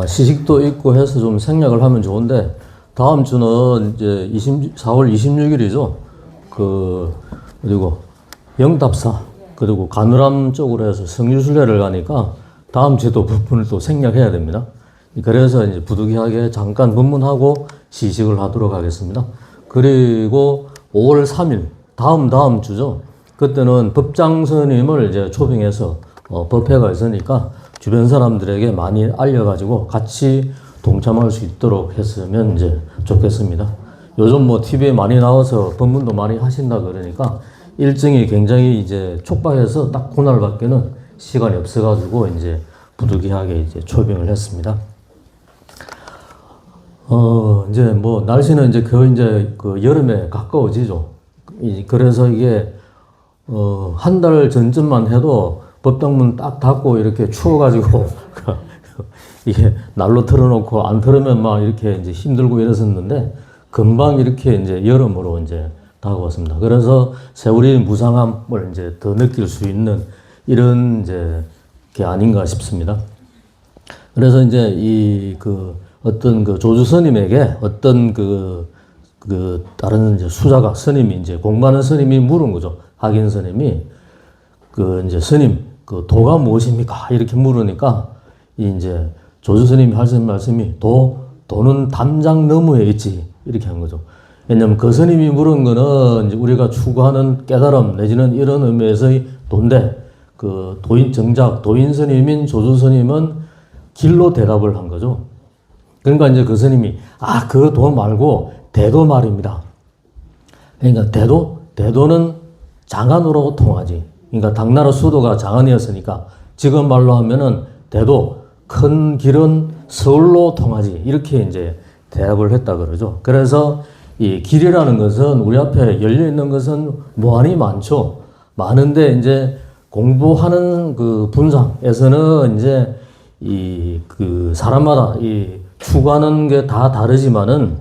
시식도 있고 해서 좀 생략을 하면 좋은데, 다음 주는 이제 4월 26일이죠. 그리고 영답사, 그리고 가느람 쪽으로 해서 성유순례를 가니까 다음 주에도 부분을 또 생략해야 됩니다. 그래서 이제 부득이하게 잠깐 법문하고 시식을 하도록 하겠습니다. 그리고 5월 3일, 다음 주죠. 그때는 법장 스님을 이제 초빙해서 법회가 있으니까 주변 사람들에게 많이 알려가지고 같이 동참할 수 있도록 했으면 이제 좋겠습니다. 요즘 뭐 TV에 많이 나와서 법문도 많이 하신다 그러니까 일정이 굉장히 이제 촉박해서 딱 그날밖에는 시간이 없어가지고 이제 부득이하게 이제 초빙을 했습니다. 이제 뭐 날씨는 이제 거의 이제 그 여름에 가까워지죠. 그래서 이게 한 달 전쯤만 해도 법당문 딱 닫고 이렇게 추워가지고 이게 난로 틀어놓고 안 틀으면 막 이렇게 이제 힘들고 이랬었는데 금방 이렇게 이제 여름으로 이제 다가왔습니다. 그래서 세월이 무상함을 이제 더 느낄 수 있는 이런 이제 게 아닌가 싶습니다. 그래서 이제 어떤 그 조주 스님에게 어떤 다른 이제 수자가 스님이 이제 공부하는 스님이 물은 거죠. 학인 스님이 이제 스님 도가 무엇입니까? 이렇게 물으니까 이제 조주 스님이 하신 말씀이 도는 담장 너머에 있지 이렇게 한 거죠. 왜냐면 그 스님이 물은 거는 이제 우리가 추구하는 깨달음 내지는 이런 의미에서의 도인데 도인 스님인 조주 스님은 길로 대답을 한 거죠. 그러니까 이제 그 스님이 그 도 말고 대도 말입니다. 그러니까 대도는 장안으로 통하지. 그러니까 당나라 수도가 장안이었으니까 지금 말로 하면은 대도 큰 길은 서울로 통하지. 이렇게 이제 대답을 했다 그러죠. 그래서 이 길이라는 것은 우리 앞에 열려 있는 것은 무한히 많죠. 많은데 이제 공부하는 그 분상에서는 이제 사람마다 추구하는 게 다 다르지만은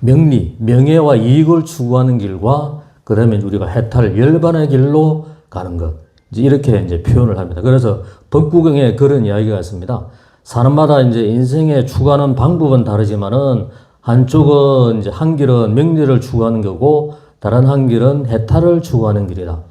명예와 이익을 추구하는 길과 그다음에 우리가 해탈 열반의 길로 가는 것. 이렇게 이제 표현을 합니다. 그래서 법구경에 그런 이야기가 있습니다. 사람마다 이제 인생에 추구하는 방법은 다르지만은 한쪽은 이제 한 길은 명리를 추구하는 거고 다른 한 길은 해탈을 추구하는 길이다.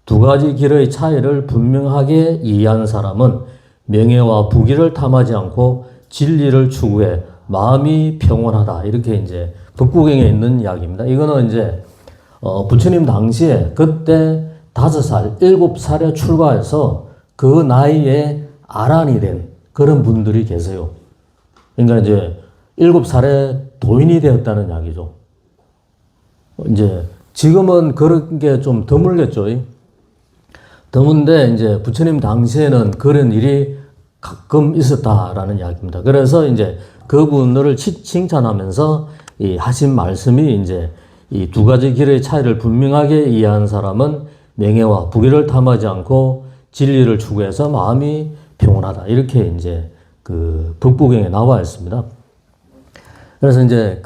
두 가지 길의 차이를 분명하게 이해하는 사람은 명예와 부귀를 탐하지 않고 진리를 추구해 마음이 평온하다. 이렇게 이제 법구경에 있는 이야기입니다. 이거는 이제 부처님 당시에 그때 5살, 7살에 출가해서 그 나이에 아란이 된 그런 분들이 계세요. 그러니까 이제 7살에 도인이 되었다는 이야기죠. 이제 지금은 그런 게 좀 드물겠죠. 드문데 이제 부처님 당시에는 그런 일이 가끔 있었다라는 이야기입니다. 그래서 이제 그분들을 칭찬하면서 하신 말씀이 이제 이 두 가지 길의 차이를 분명하게 이해한 사람은 명예와 부귀를 탐하지 않고 진리를 추구해서 마음이 평온하다. 이렇게 이제 그 법구경에 나와 있습니다. 그래서 이제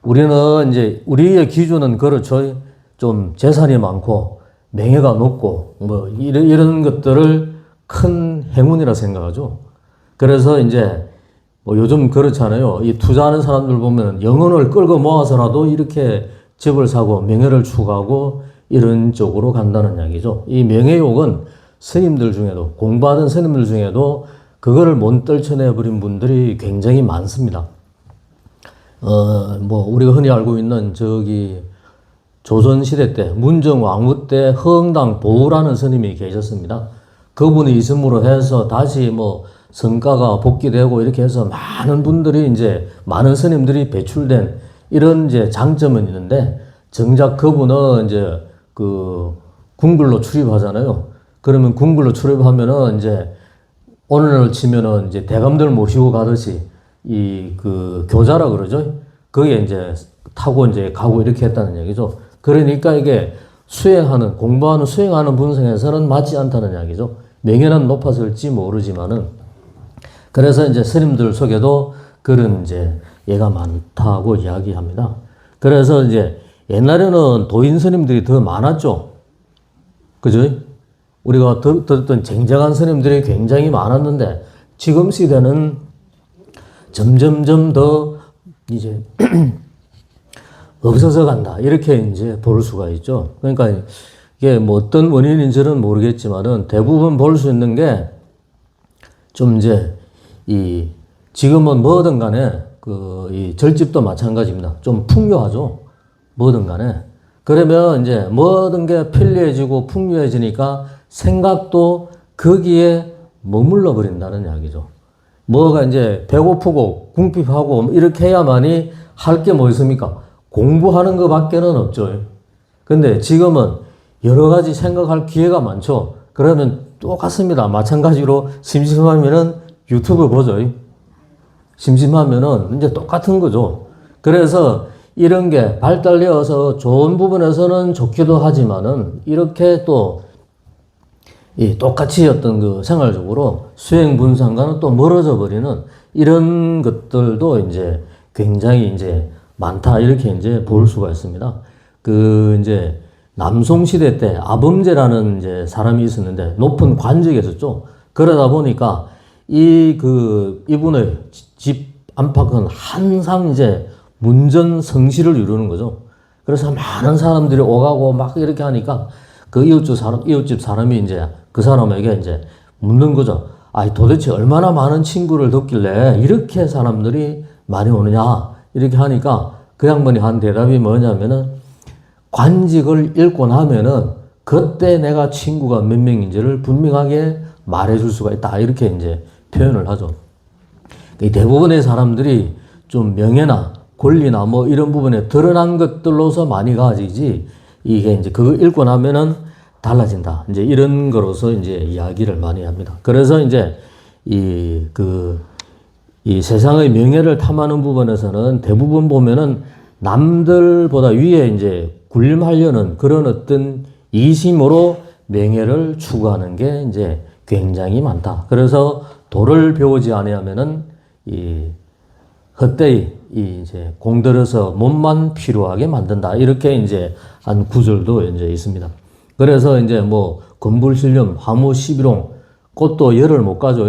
우리는 이제 우리의 기준은 그렇죠. 좀 재산이 많고 명예가 높고 뭐 이런 것들을 큰 행운이라 생각하죠. 그래서 이제 뭐 요즘 그렇잖아요. 이 투자하는 사람들 보면 영혼을 끌고 모아서라도 이렇게 집을 사고 명예를 추구하고 이런 쪽으로 간다는 이야기죠. 이 명예욕은 스님들 중에도 공부하던 스님들 중에도 그거를 못 떨쳐내버린 분들이 굉장히 많습니다. 뭐 우리가 흔히 알고 있는 조선시대 때 문정왕후 때 허응당 보우라는 스님이 계셨습니다. 그분이 있음으로 해서 다시 뭐 성과가 복귀되고 이렇게 해서 많은 분들이 이제 많은 스님들이 배출된 이런 이제 장점은 있는데 정작 그분은 이제 궁굴로 출입하잖아요. 그러면 궁굴로 출입하면은 이제 오늘날 치면은 이제 대감들 모시고 가듯이 교자라 그러죠. 그게 이제 타고 이제 가고 이렇게 했다는 얘기죠. 그러니까 이게 수행하는 분성에서는 맞지 않다는 이야기죠. 명예는 높아질지 모르지만은 그래서 이제 스님들 속에도 그런 이제 예가 많다고 이야기합니다. 그래서 이제 옛날에는 도인 스님들이 더 많았죠. 그죠? 우리가 들었던 쟁쟁한 스님들이 굉장히 많았는데 지금 시대는 점점점 더 이제 없어져 간다. 이렇게 이제 볼 수가 있죠. 그러니까 이게 뭐 어떤 원인인지는 모르겠지만은 대부분 볼 수 있는 게 좀 이제 지금은 뭐든 간에 이 절집도 마찬가지입니다. 좀 풍요하죠. 뭐든 간에. 그러면 이제 모든 게 편리해지고 풍요해지니까 생각도 거기에 머물러 버린다는 이야기죠. 뭐가 이제 배고프고 궁핍하고 이렇게 해야만이 할 게 뭐 있습니까? 공부하는 것밖에는 없죠. 근데 지금은 여러 가지 생각할 기회가 많죠. 그러면 똑같습니다. 마찬가지로 심심하면은 유튜브 보죠. 심심하면은 이제 똑같은 거죠. 그래서 이런 게 발달되어서 좋은 부분에서는 좋기도 하지만은 이렇게 또 똑같이 어떤 그 생활적으로 수행 분상과는 또 멀어져 버리는 이런 것들도 이제 굉장히 이제 많다. 이렇게 이제 볼 수가 있습니다. 이제 남송시대 때 아범제라는 이제 사람이 있었는데 높은 관직에 있었죠. 그러다 보니까 이분의 집 안팎은 항상 이제 문전성시를 이루는 거죠. 그래서 많은 사람들이 오가고 막 이렇게 하니까 그 이웃집 사람이 이제 그 사람에게 이제 묻는 거죠. 아니, 도대체 얼마나 많은 친구를 뒀길래 이렇게 사람들이 많이 오느냐. 이렇게 하니까 그 양반이 한 대답이 뭐냐면은 관직을 읽고 나면은 그때 내가 친구가 몇 명인지를 분명하게 말해줄 수가 있다. 이렇게 이제 표현을 하죠. 대부분의 사람들이 좀 명예나 권리나 뭐 이런 부분에 드러난 것들로서 많이 가지지 이게 이제 그거 읽고 나면은 달라진다. 이제 이런 거로서 이제 이야기를 많이 합니다. 그래서 이제 이 세상의 명예를 탐하는 부분에서는 대부분 보면은 남들보다 위에 이제 군림하려는 그런 어떤 이심으로 명예를 추구하는 게 이제 굉장히 많다. 그래서 도를 배우지 아니하면은 헛되이 이제 공들여서 몸만 필요하게 만든다. 이렇게 이제 한 구절도 이제 있습니다. 그래서 이제 뭐 건불신령, 화무시비롱, 꽃도 열을 못 가죠.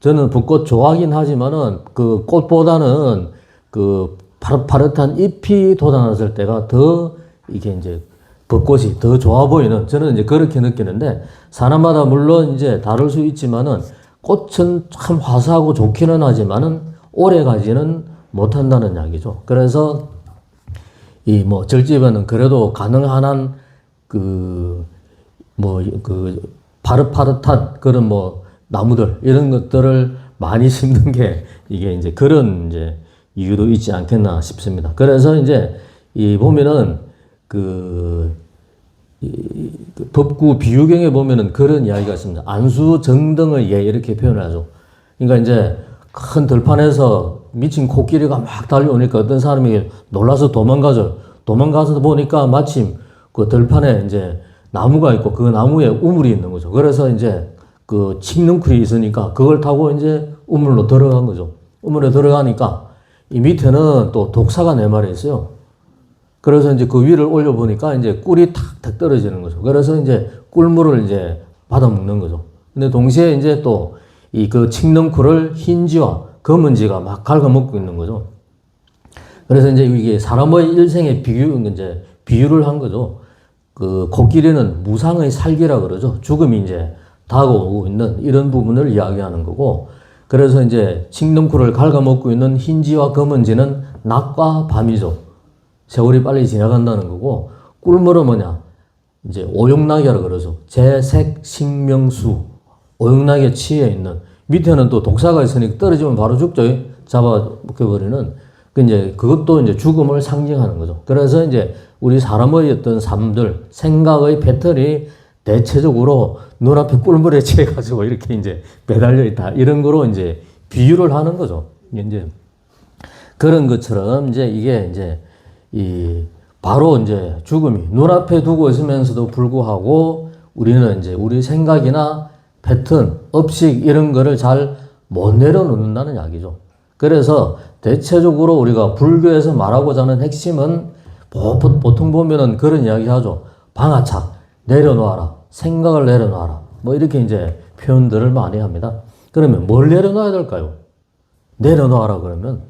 저는 붓꽃 좋아하긴 하지만은 그 꽃보다는 그 파릇파릇한 잎이 돋아났을 때가 더 이게 이제 벚꽃이 더 좋아 보이는, 저는 이제 그렇게 느끼는데 사람마다 물론 이제 다를 수 있지만은 꽃은 참 화사하고 좋기는 하지만은 오래 가지는 못한다는 이야기죠. 그래서 뭐 절집에는 그래도 가능한 한 파릇파릇한 그런 뭐 나무들 이런 것들을 많이 심는 게 이게 이제 그런 이제 이유도 있지 않겠나 싶습니다. 그래서 이제 보면은 법구 비유경에 보면은 그런 이야기가 있습니다. 안수정등의 예 이렇게 표현을 하죠. 그러니까 이제 큰 들판에서 미친 코끼리가 막 달려오니까 어떤 사람이 놀라서 도망가죠. 도망가서 보니까 마침 그 들판에 이제 나무가 있고 그 나무에 우물이 있는 거죠. 그래서 이제 그 칡넝쿨이 있으니까 그걸 타고 이제 우물로 들어간 거죠. 우물에 들어가니까 이 밑에는 또 독사가 4마리 있어요. 그래서 이제 그 위를 올려보니까 이제 꿀이 탁탁 떨어지는 거죠. 그래서 이제 꿀물을 이제 받아먹는 거죠. 근데 동시에 이제 또 그 칡넝쿨을 흰지와 검은지가 막 갉아먹고 있는 거죠. 그래서 이제 이게 사람의 일생의 비유를 한 거죠. 그 코끼리는 무상의 살기라 그러죠. 죽음이 이제 다가오고 있는 이런 부분을 이야기하는 거고, 그래서 이제 칡넝쿨을 갉아먹고 있는 흰지와 검은지는 낮과 밤이죠. 세월이 빨리 지나간다는 거고, 꿀물은 뭐냐? 이제 오용나개라 그러죠. 재색, 식명수, 오용나개 치에 있는, 밑에는 또 독사가 있으니까 떨어지면 바로 죽죠. 잡아먹혀버리는. 이제 그것도 이제 죽음을 상징하는 거죠. 그래서 이제 우리 사람의 어떤 삶들, 생각의 패턴이 대체적으로 눈앞에 꿀물에 취해가지고 이렇게 이제 매달려 있다. 이런 거로 이제 비유를 하는 거죠. 이제 그런 것처럼 이제 이게 이제 바로 이제 죽음이 눈앞에 두고 있으면서도 불구하고 우리는 이제 우리 생각이나 패턴, 업식 이런 거를 잘 못 내려놓는다는 이야기죠. 그래서 대체적으로 우리가 불교에서 말하고자 하는 핵심은 보통 보면은 그런 이야기 하죠. 방아착, 내려놓아라. 생각을 내려놓아라. 뭐 이렇게 이제 표현들을 많이 합니다. 그러면 뭘 내려놔야 될까요? 내려놓아라 그러면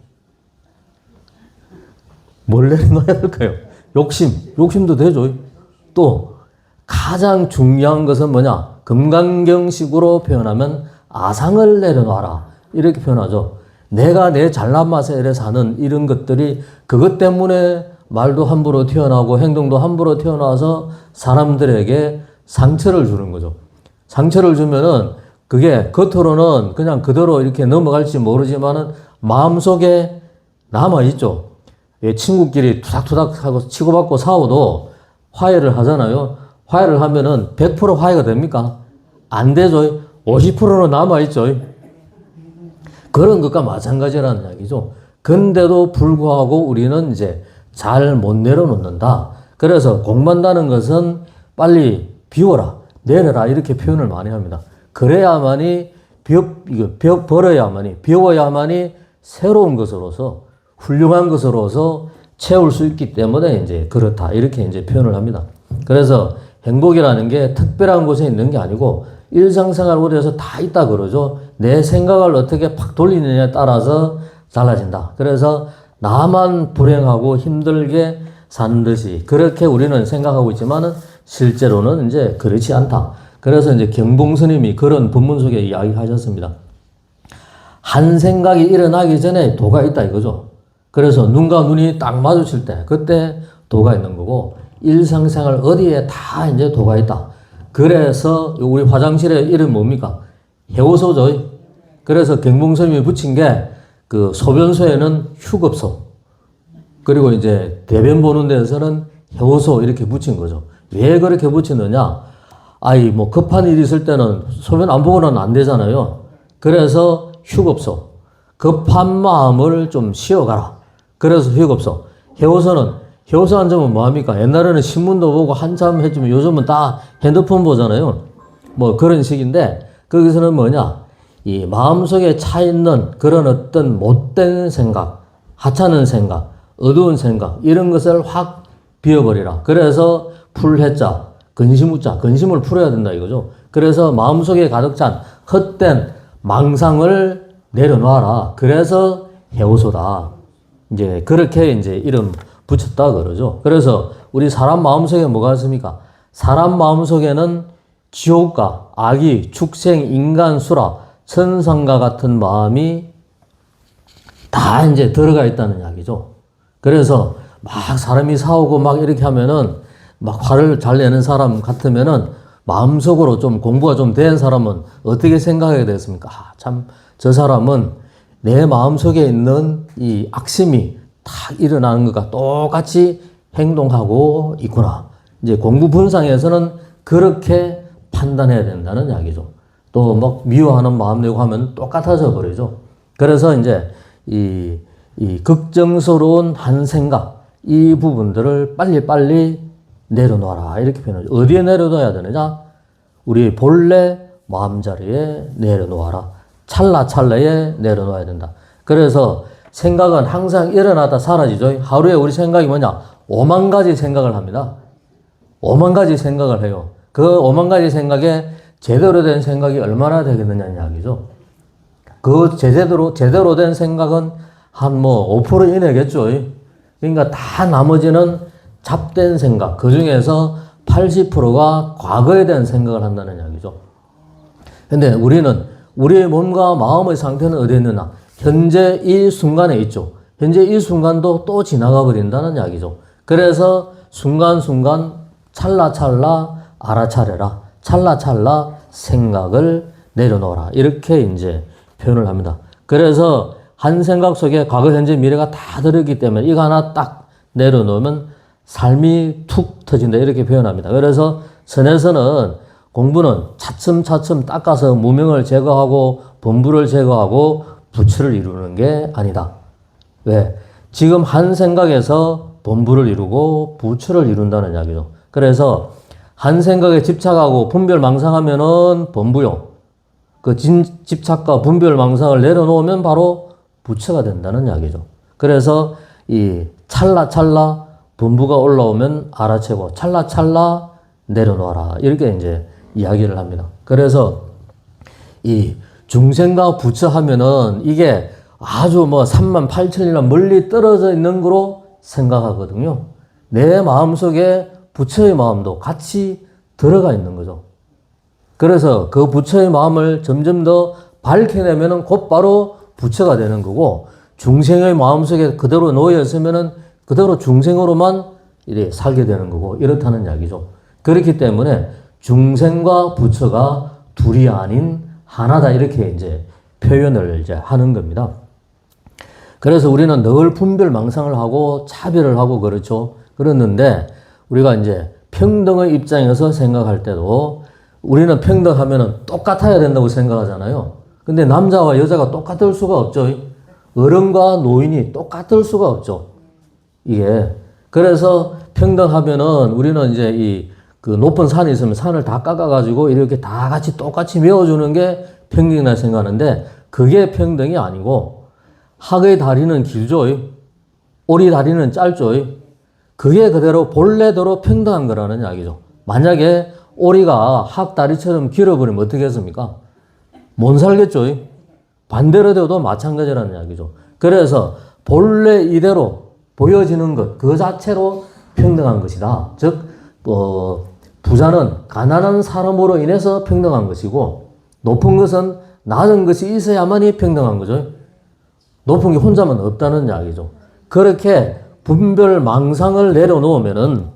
뭘 내려놔야 될까요? 욕심도 되죠. 또 가장 중요한 것은 뭐냐? 금강경식으로 표현하면 아상을 내려놔라 이렇게 표현하죠. 내가 내 잘난 맛에 이래 사는 이런 것들이 그것 때문에 말도 함부로 튀어나오고 행동도 함부로 튀어나와서 사람들에게 상처를 주는 거죠. 상처를 주면은 그게 겉으로는 그냥 그대로 이렇게 넘어갈지 모르지만은 마음속에 남아있죠. 친구끼리 투닥투닥 하고 치고받고 싸워도 화해를 하잖아요. 화해를 하면은 100% 화해가 됩니까? 안 되죠. 50%는 남아있죠. 그런 것과 마찬가지라는 이야기죠. 근데도 불구하고 우리는 이제 잘 못 내려놓는다. 그래서 공부한다는 것은 빨리 비워라, 내려라 이렇게 표현을 많이 합니다. 그래야만이 비워야만이 새로운 것으로서 훌륭한 것으로서 채울 수 있기 때문에 이제 그렇다 이렇게 이제 표현을 합니다. 그래서 행복이라는 게 특별한 곳에 있는 게 아니고 일상생활 우리에서 다 있다 그러죠. 내 생각을 어떻게 팍 돌리느냐에 따라서 달라진다. 그래서 나만 불행하고 힘들게 사는 듯이 그렇게 우리는 생각하고 있지만은 실제로는 이제 그렇지 않다. 그래서 이제 경봉 스님이 그런 본문 속에 이야기하셨습니다. 한 생각이 일어나기 전에 도가 있다 이거죠. 그래서 눈과 눈이 딱 마주칠 때 그때 도가 있는 거고 일상생활 어디에 다 이제 도가 있다. 그래서 우리 화장실의 이름 뭡니까? 해오소죠. 그래서 경봉 스님이 붙인 게 그 소변소에는 휴급소 그리고 이제 대변 보는 데서는 해오소 이렇게 붙인 거죠. 왜 그렇게 붙이느냐? 뭐 급한 일이 있을 때는 소변 안 보고는 안 되잖아요. 그래서 휴급소. 급한 마음을 좀 쉬어가라. 그래서 휴급소. 해오소 앉으면 뭐합니까? 옛날에는 신문도 보고 한참 해주면 요즘은 다 핸드폰 보잖아요. 뭐 그런 식인데 거기서는 뭐냐? 이 마음속에 차 있는 그런 어떤 못된 생각, 하찮은 생각, 어두운 생각 이런 것을 확 비워버리라. 그래서 풀해자, 근심우자, 근심을 풀어야 된다 이거죠. 그래서 마음속에 가득 찬 헛된 망상을 내려놔라. 그래서 해오소다. 이제 그렇게 이제 이름 붙였다 그러죠. 그래서 우리 사람 마음속에 뭐가 있습니까? 사람 마음속에는 지옥과 악이, 축생, 인간, 수라, 천상과 같은 마음이 다 이제 들어가 있다는 이야기죠. 그래서 막 사람이 싸우고 막 이렇게 하면은 막 화를 잘 내는 사람 같으면은 마음속으로 좀 공부가 좀 된 사람은 어떻게 생각하게 됐습니까? 참, 저 사람은 내 마음속에 있는 이 악심이 다 일어나는 것과 똑같이 행동하고 있구나. 이제 공부 분상에서는 그렇게 판단해야 된다는 이야기죠. 또 막 미워하는 마음 내고 하면 똑같아져 버리죠. 그래서 이제 이 걱정스러운 한 생각, 이 부분들을 빨리빨리 내려놓아라. 이렇게 표현하죠. 어디에 내려놓아야 되느냐? 우리 본래 마음자리에 내려놓아라. 찰나찰나에 내려놓아야 된다. 그래서 생각은 항상 일어나다 사라지죠. 하루에 우리 생각이 뭐냐? 5만 가지 생각을 합니다. 5만 가지 생각을 해요. 그 5만 가지 생각에 제대로 된 생각이 얼마나 되겠느냐는 이야기죠. 그 제대로 된 생각은 한 5% 이내겠죠. 그러니까 다 나머지는 잡된 생각, 그 중에서 80%가 과거에 대한 생각을 한다는 이야기죠. 근데 우리는 우리의 몸과 마음의 상태는 어디에 있느냐? 현재 이 순간에 있죠. 현재 이 순간도 또 지나가 버린다는 이야기죠. 그래서 순간순간 찰나찰나 알아차려라. 찰나찰나 생각을 내려놓아라. 이렇게 이제 표현을 합니다. 그래서 한 생각 속에 과거, 현재, 미래가 다 들어있기 때문에 이거 하나 딱 내려놓으면 삶이 툭 터진다. 이렇게 표현합니다. 그래서 선에서는 공부는 차츰차츰 닦아서 무명을 제거하고 범부를 제거하고 부처를 이루는 게 아니다. 왜? 지금 한 생각에서 범부를 이루고 부처를 이룬다는 이야기죠. 그래서 한 생각에 집착하고 분별망상하면은 범부요. 그 집착과 분별망상을 내려놓으면 바로 부처가 된다는 이야기죠. 그래서 이 찰나찰나 범부가 올라오면 알아채고 찰나찰나 내려놓아라. 이렇게 이제 이야기를 합니다. 그래서 이 중생과 부처 하면은 이게 아주 뭐 3만 8천이나 멀리 떨어져 있는 거로 생각하거든요. 내 마음속에 부처의 마음도 같이 들어가 있는 거죠. 그래서 그 부처의 마음을 점점 더 밝혀내면은 곧바로 부처가 되는 거고, 중생의 마음속에 그대로 놓여 있으면은 그대로 중생으로만 이렇게 살게 되는 거고, 이렇다는 이야기죠. 그렇기 때문에 중생과 부처가 둘이 아닌 하나다, 이렇게 이제 표현을 이제 하는 겁니다. 그래서 우리는 늘 분별망상을 하고 차별을 하고 그렇죠. 그랬는데 우리가 이제 평등의 입장에서 생각할 때도 우리는 평등하면은 똑같아야 된다고 생각하잖아요. 근데 남자와 여자가 똑같을 수가 없죠. 어른과 노인이 똑같을 수가 없죠. 이게. 그래서 평등하면은 우리는 이제 이 그 높은 산이 있으면 산을 다 깎아가지고 이렇게 다 같이 똑같이 메워주는 게 평등이라 생각하는데, 그게 평등이 아니고, 학의 다리는 길죠. 오리 다리는 짧죠. 그게 그대로 본래대로 평등한 거라는 이야기죠. 만약에 오리가 학 다리처럼 길어버리면 어떻게 했습니까? 못 살겠죠. 반대로 돼도 마찬가지라는 이야기죠. 그래서 본래 이대로 보여지는 것, 그 자체로 평등한 것이다. 즉, 부자는 가난한 사람으로 인해서 평등한 것이고, 높은 것은 낮은 것이 있어야만이 평등한 거죠. 높은 게 혼자만 없다는 이야기죠. 그렇게 분별망상을 내려놓으면은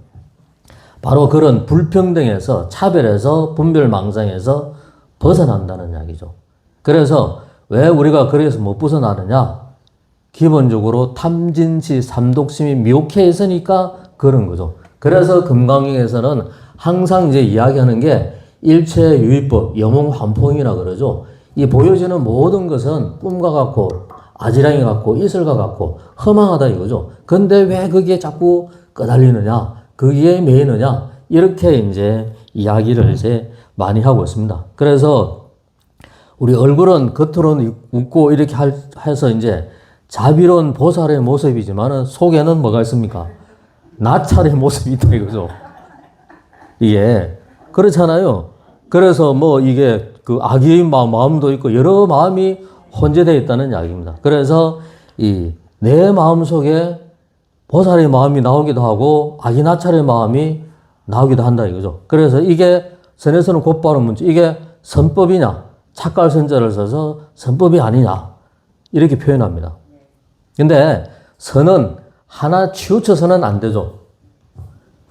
바로 그런 불평등에서, 차별에서, 분별망상에서 벗어난다는 이야기죠. 그래서 왜 우리가 그래서 못 벗어나느냐? 기본적으로 탐진치, 삼독심이 미혹해 있으니까 그런 거죠. 그래서 금강경에서는 항상 이제 이야기하는 게 일체유의법, 영웅환풍이라 그러죠. 이 보여지는 모든 것은 꿈과 같고, 아지랑이 같고, 이슬과 같고, 허망하다 이거죠. 근데 왜 그게 자꾸 끄달리느냐? 거기에 매이느냐? 이렇게 이제 이야기를 이제 많이 하고 있습니다. 그래서 우리 얼굴은 겉으로는 웃고 이렇게 해서 이제 자비로운 보살의 모습이지만은 속에는 뭐가 있습니까? 나찰의 모습이 있다 이거죠. 이게 그렇잖아요. 그래서 뭐 이게 그 악의 마음도 있고 여러 마음이 혼재되어 있다는 이야기입니다. 그래서 이 내 마음 속에 보살의 마음이 나오기도 하고 악의 나찰의 마음이 나오기도 한다 이거죠. 그래서 이게 선에서는 곧바로 문제, 이게 선법이냐, 착갈선자를 써서 선법이 아니냐 이렇게 표현합니다. 근데 선은 하나 치우쳐서는 안 되죠.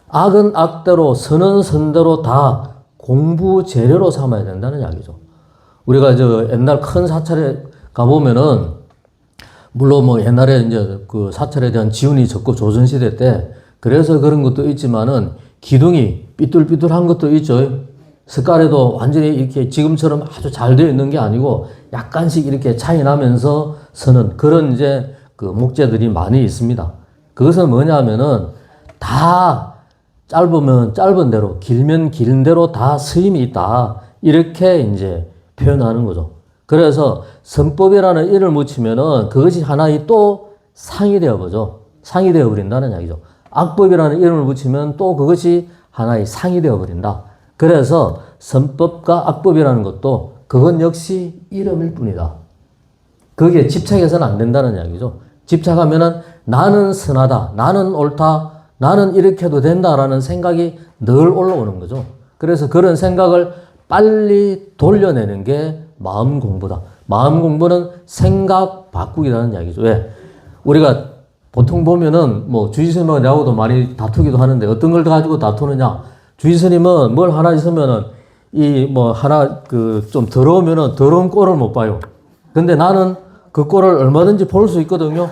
악은 악대로, 선은 선대로 다 공부 재료로 삼아야 된다는 이야기죠. 우리가 옛날 큰 사찰에 가보면은, 물론 뭐 옛날에 이제 그 사찰에 대한 지운이 적고 조선시대 때, 그래서 그런 것도 있지만은, 기둥이 삐뚤삐뚤한 것도 있죠. 색깔에도 완전히 이렇게 지금처럼 아주 잘 되어 있는 게 아니고, 약간씩 이렇게 차이 나면서 서는 그런 이제 그 목재들이 많이 있습니다. 그것은 뭐냐면은, 다 짧으면 짧은 대로, 길면 긴 대로 다 스님이 있다. 이렇게 이제 표현하는 거죠. 그래서 선법이라는 일을 묻히면은 그것이 하나의 또 상이 되어버죠. 상이 되어버린다는 이야기죠. 악법이라는 이름을 붙이면 또 그것이 하나의 상이 되어버린다. 그래서 선법과 악법이라는 것도 그건 역시 이름일 뿐이다. 거기에 집착해서는 안 된다는 이야기죠. 집착하면은 나는 선하다, 나는 옳다, 나는 이렇게 해도 된다라는 생각이 늘 올라오는 거죠. 그래서 그런 생각을 빨리 돌려내는 게 마음 공부다. 마음 공부는 생각 바꾸기라는 이야기죠. 왜? 우리가 보통 보면은 뭐 주지스님하고도 많이 다투기도 하는데 어떤 걸 가지고 다투느냐? 주지스님은 뭘 하나 있으면은 이 뭐 하나 그 좀 더러우면은 더러운 꼴을 못 봐요. 근데 나는 그 꼴을 얼마든지 볼 수 있거든요.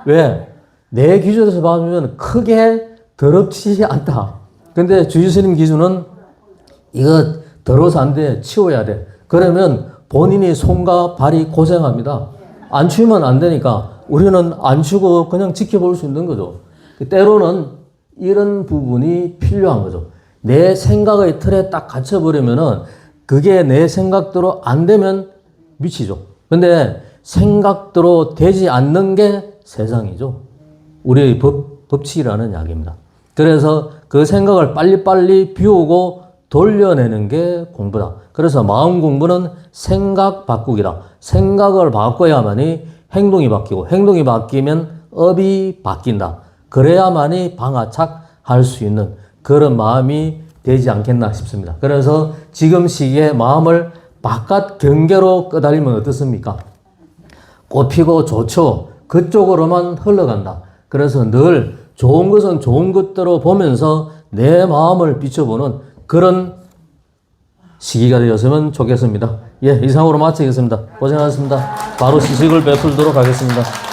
왜? 내 기준에서 봐주면 크게 더럽지 않다. 근데 주지스님 기준은 이거 더러워서 안 돼. 치워야 돼. 그러면 본인이 손과 발이 고생합니다. 안 치우면 안 되니까 우리는 안 치우고 그냥 지켜볼 수 있는 거죠. 때로는 이런 부분이 필요한 거죠. 내 생각의 틀에 딱 갇혀버리면은 그게 내 생각대로 안 되면 미치죠. 근데 생각대로 되지 않는 게 세상이죠. 우리의 법칙이라는 이야기입니다. 그래서 그 생각을 빨리빨리 비우고 돌려내는 게 공부다. 그래서 마음 공부는 생각 바꾸기다. 생각을 바꿔야만이 행동이 바뀌고 행동이 바뀌면 업이 바뀐다. 그래야만이 방아착할 수 있는 그런 마음이 되지 않겠나 싶습니다. 그래서 지금 시기에 마음을 바깥 경계로 끄달리면 어떻습니까? 꽃피고 좋죠. 그쪽으로만 흘러간다. 그래서 늘 좋은 것은 좋은 것대로 보면서 내 마음을 비춰보는 그런 시기가 되었으면 좋겠습니다. 예, 이상으로 마치겠습니다. 고생하셨습니다. 바로 시식을 베풀도록 하겠습니다.